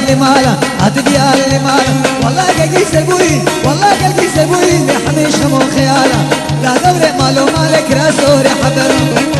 اللي ماله هتديار اللي ماله والله قلبي سبوي والله قلبي سبوي اللي حميش همو خياله لا دوري مالو مالك راسوري حبر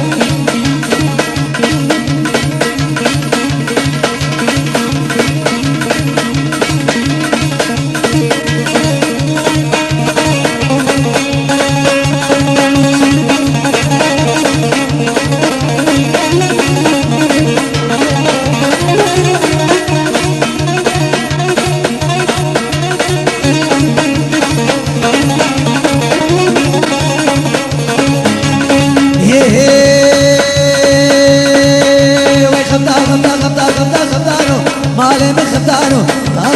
مالي من خبدانو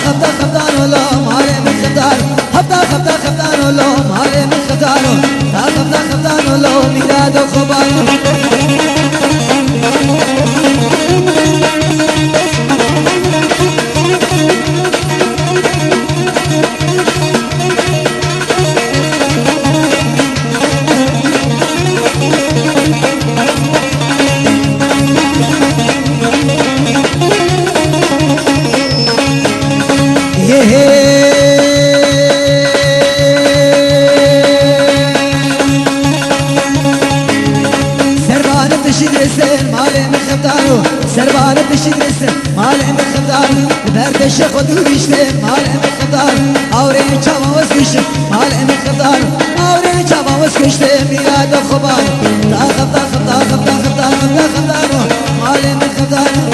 خبدا خبدانو لو مالي من خبدانو خبدا خبدانو لو مالي من خبدانو خبدا خبدانو لو ميلاد وخبانو سربان تشدرس مالي من خبدان برد الشيخ ودويشته مالي من خبدان اوري چاوا وسكشته مالي من خبدان اوري چاوا وسكشته ميلاد خبان تا خبدا مالي من خبدان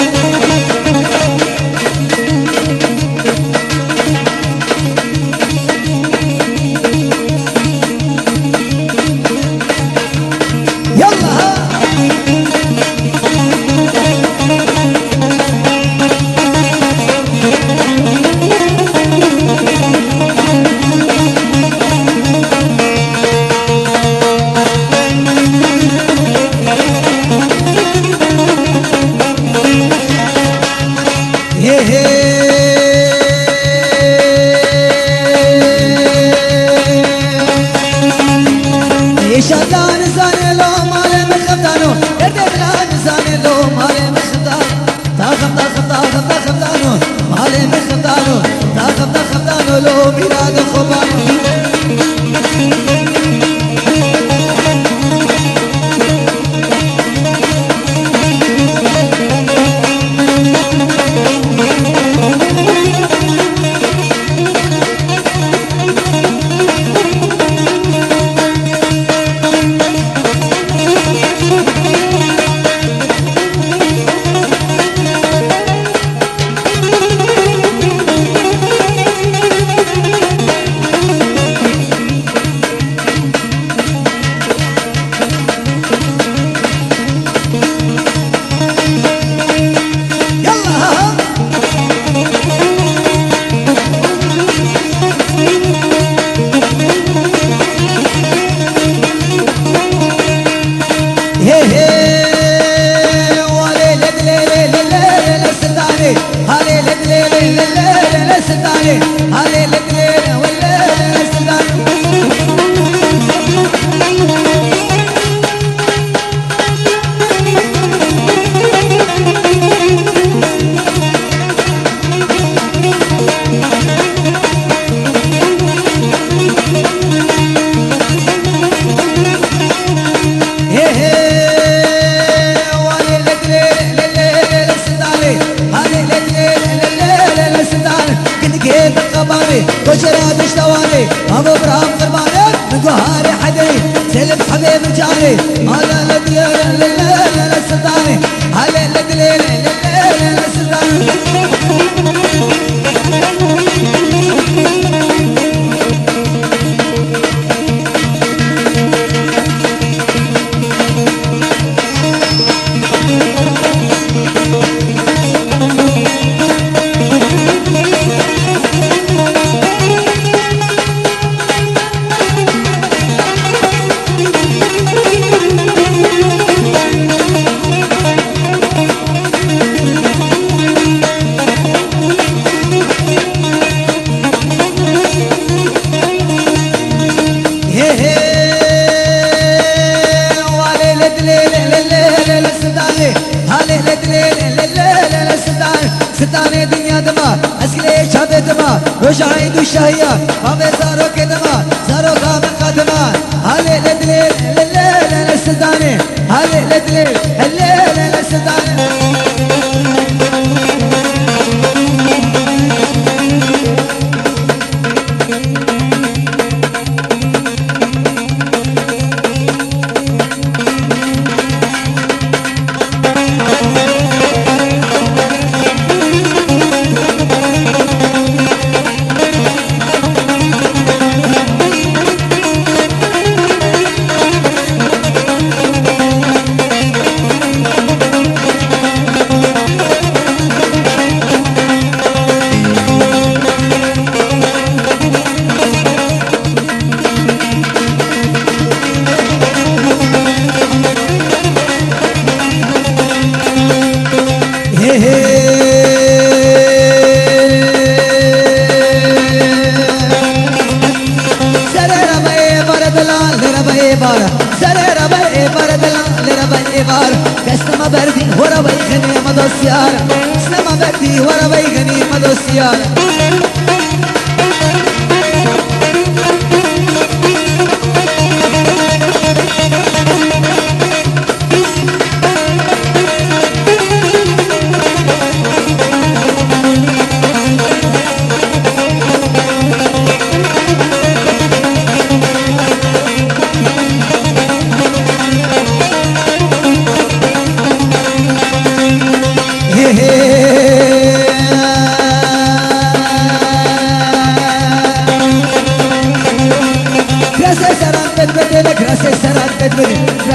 شادان زاني لو مالي من خبدانو يردبلان زاني لو مالي من خبدانو تا خبدانو مالي من خبدانو تا خبدانو لو ميلاد خبانو وشراد اشتواني ابو ابراهيم قربانك من قهاري حدري سلم حبيب رجالي هذا لدليل للسلطاني هذا لدليل للسلطاني شجاعي دو شهية بابي زارو كدما زارو قام قدما هالي لدليل الليل السداني هالي لدليل الليل السداني كسما بردي ورا بيغني مدو السيارة سما بردي ورا بيغني مدو السيارة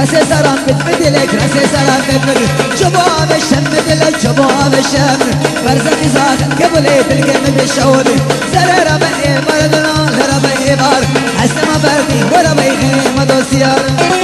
راسي سرام بتبدلك راسي سرام بتبدلك جبوها بالشم بدلك جبوها بالشم برزقي زاخن قبليت القلب بالشولي زرر بقي بردنا زرر بقي بار حسما بردي ورا بيغني مدو سيار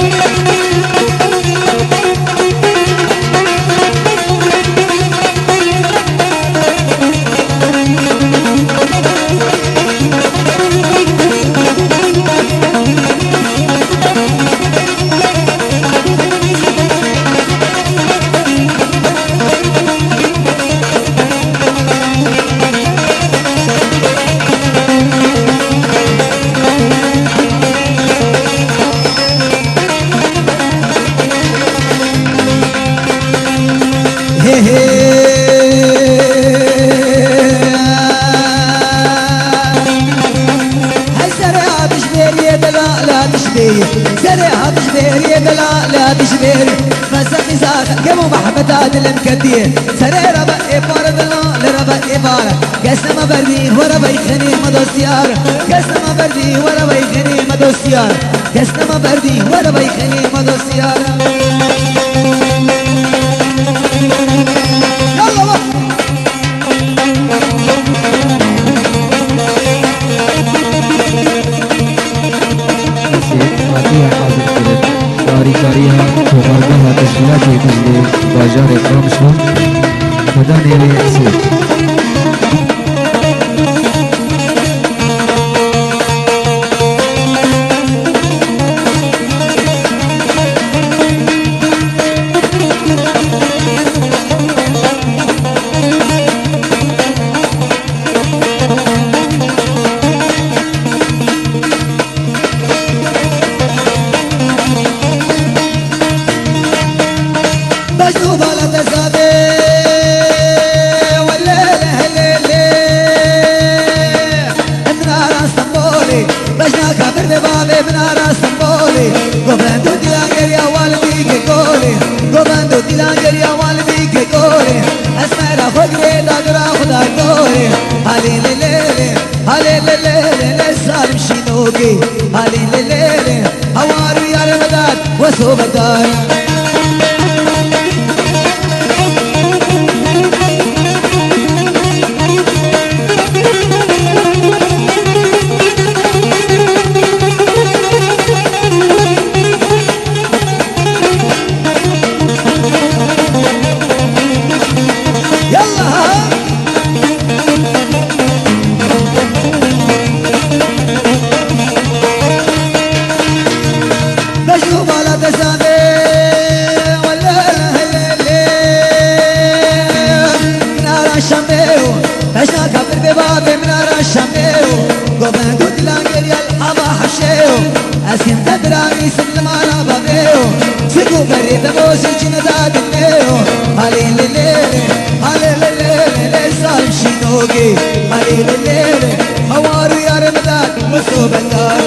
زريعة تشبيري دلا لا تشبيري مسخي ساخن كمو محبة عدل مكدير سريرة بقي باردنا لربا إبارة قسم بردي ورا بيخني مدو السيارة قسم بردي ورا بيخني مدو السيارة قسم بردي ورا بيخني مدو السيارة يلا بقى کاریها توغرگاه تشکیلات بجلی بازار اکرامشون مدان سود هالي ليلي هواري يا رمضان وسوب الدار بابي من رشميو قبن قد لانجر يلحظة حشيو أسكن تدراني سلم على بابيو سكو بريد موسي جنداد النيو هالي لليلي هالي لليلي صار شينوكي هالي لليلي هوارو يا رمضان وصوب الدار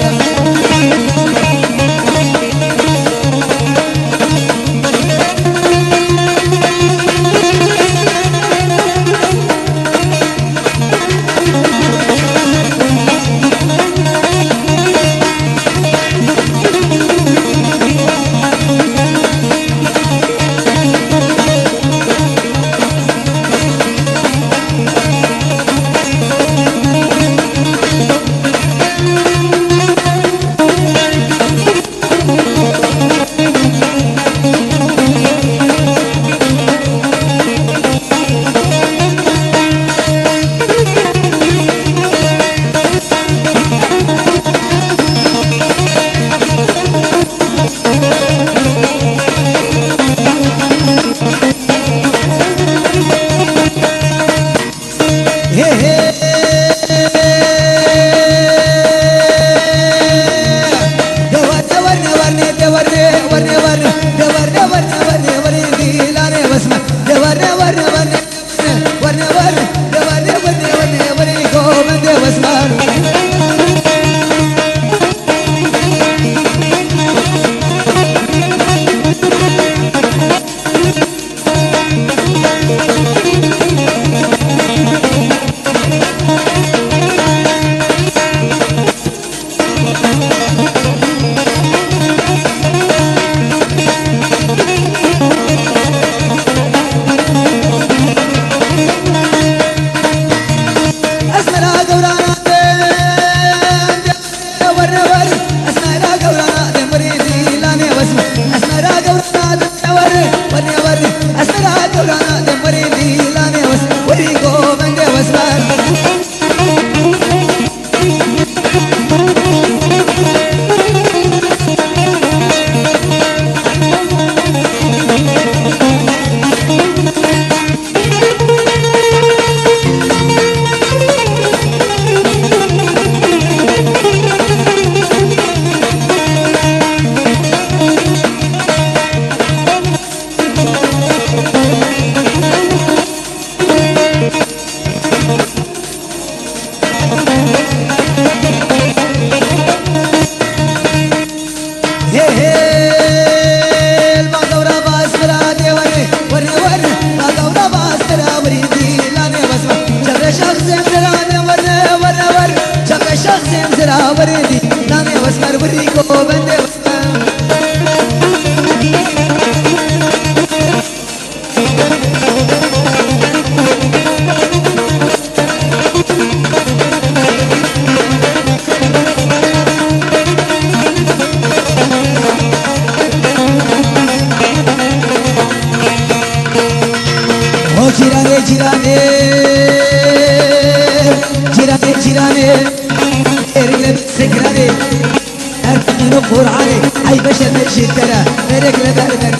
نفور علي أي بشر مشي ترى رجل بردك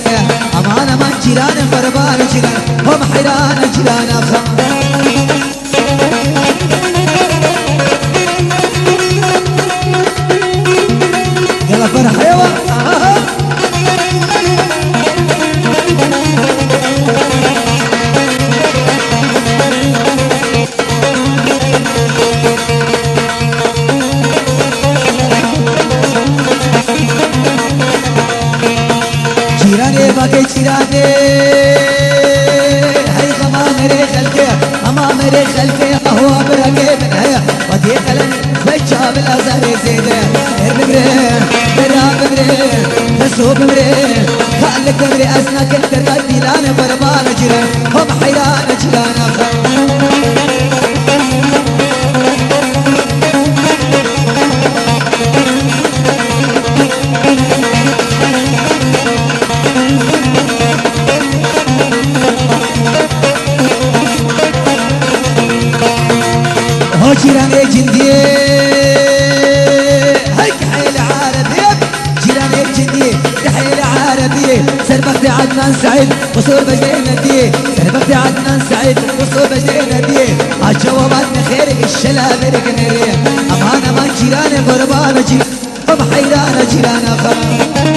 أمان أمان جيران قربان جيران هم حيران جيران أخا يلا فرح يلا جيراني باقي جيراني هاي غمام ري خلقي أمام ري خلقي هو برقي من هيا ودي خلني بجاب الأزهر زيدة ارمي براب مري تسوب مري خلق مري أسناك الكرقات ديلان بربان جيران هم حيران جيران أخا جيراني جندي هيك حيل عربي جيراني جندي حيل عربي نديه سربختي عدنان سعيد وصور بجدي نديه سربختي عدنان سعيد وصور بجدي نديه عالجوابات خيرك الشلا برك نريه امان امان جيران قربان جيران ام حيران جيران خان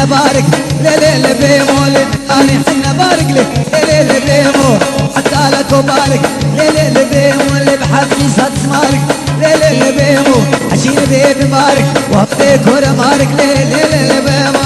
بارك ليلة بيمولد أنا حنا بارك ليلة بيمو حتى لا تبارك ليلة بيمولد بحبني صد سمارك ليلة بيمو عشين بيبي مارك وقتي كورة مارك ليلة بيمو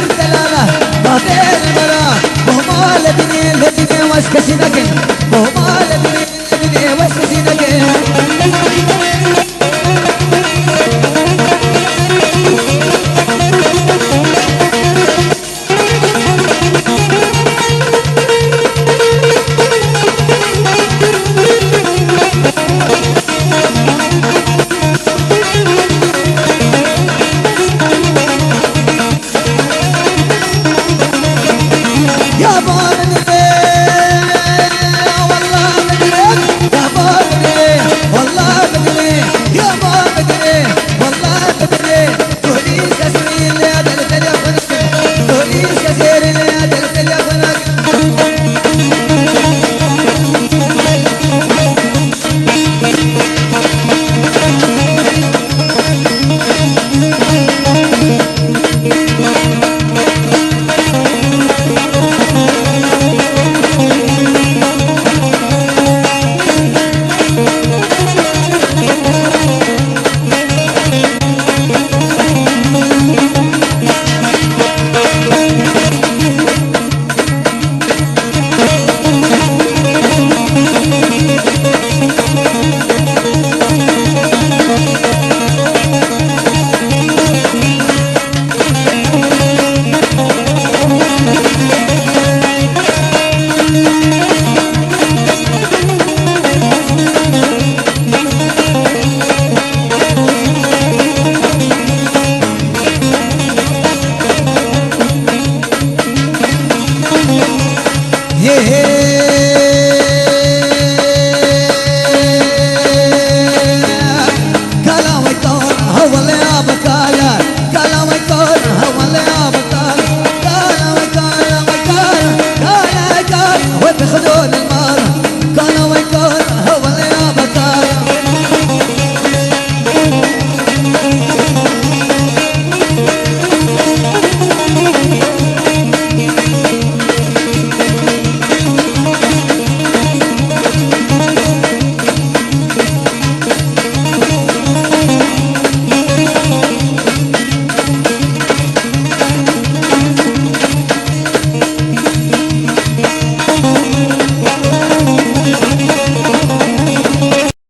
دلالة باطل المرا وما لدنيا واسكسنا